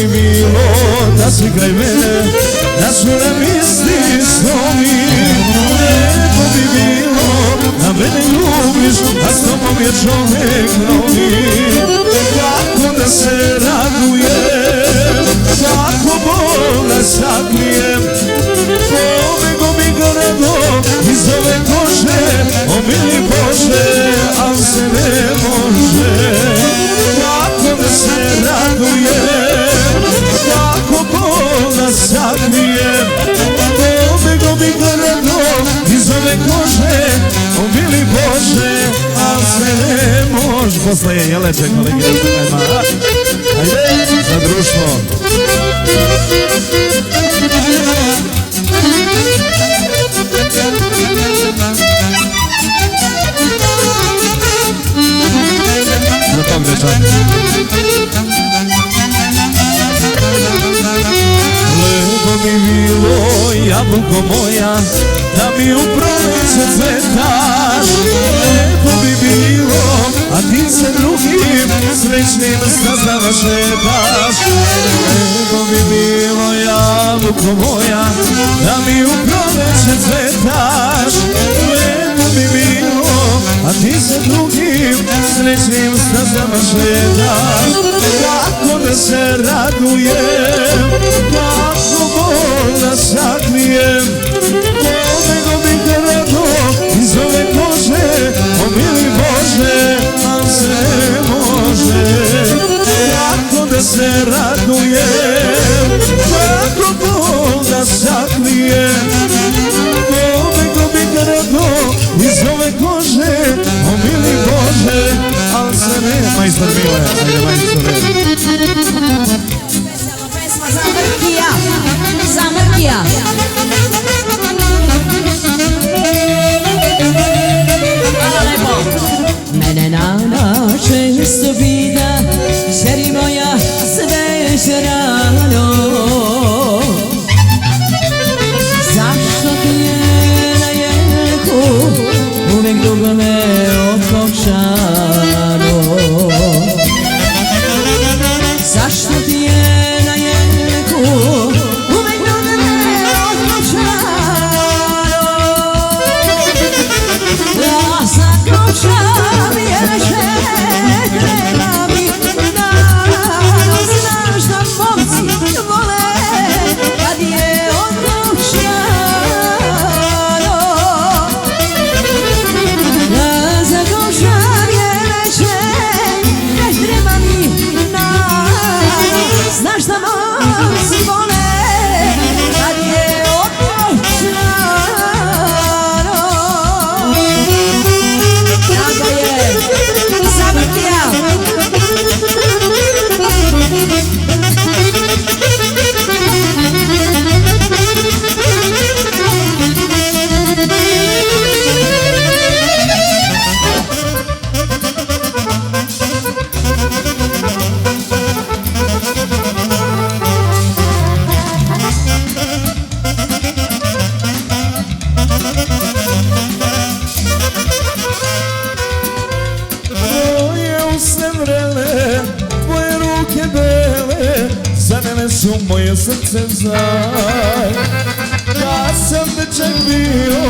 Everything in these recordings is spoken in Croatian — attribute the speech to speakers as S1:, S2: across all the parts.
S1: bi bilo da si kraj mene, da su nam isti snovi. Lepo bi bilo da mene ljubiš, a s tobom je čovek novi. Kako da se radujem, kako bol da sakrijem, pobego mi grado iz ove kože, o mili Bože, al se ne može. Kako da se radujem, kako bol da sakrijem, pobego mi grado iz ove kože, o mili Bože, al se ne može. Posle je Jeleče, kolege, ajde, za društvo. Za tog dečaka. Lepo bi bilo, jabuko moja, da mi u proleće cvetaš. Lepo bi bilo, a ti se drugim srećnim stazama šetaš. Lepo bi bilo, jabuko moja, da mi u proleće cvetaš. Lepo bi bilo, a ti se drugim srećnim stazama šetaš. Kako da se radujem, kako bol da sakrijem, pobego bi grado iz ove kože, o mili Bože, al se ne može. Kako da se radujem, kako bol da sakrijem, pobego bi grado iz ove kože, o mili Bože, al se ne... Majstor Mile, ajde majstore.
S2: Pesma za Mrkija, za Mrkija. Hvala lepo. Mene nada često pita, žeri moja sve rano. Zašto ti je na jelku uvek dugo me okošano? Zašto ti je na jelku uvek dugo me okošano? Ja zakočam ječe, treba mi dano. Znaš da momci vole kad je okošano. Ja zakočam ječe, ne treba mi dano. Znaš da momci vole kad je okošano. Tako je, za Mrkija.
S1: Tvoje usne vrele, tvoje ruke bele, za mene su moje srce zaj. Kad sam dečak bio,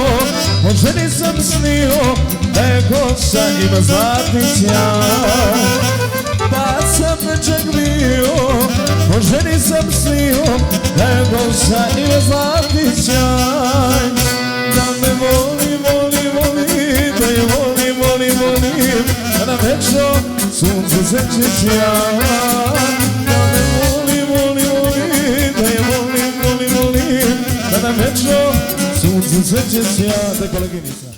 S1: o ženi sam snio, da je kosa ima zlatni sjaj. Kad sam dečak bio, o ženi sam snio, da je kosa ima zlatni sjaj. Da me voli, voli, voli, da je voli, voli, voli, da na večno sunce seće sjaj. Da me voli, voli, voli, da je voli, voli, voli, da na večno sunce seće sjaj. Da koleginica.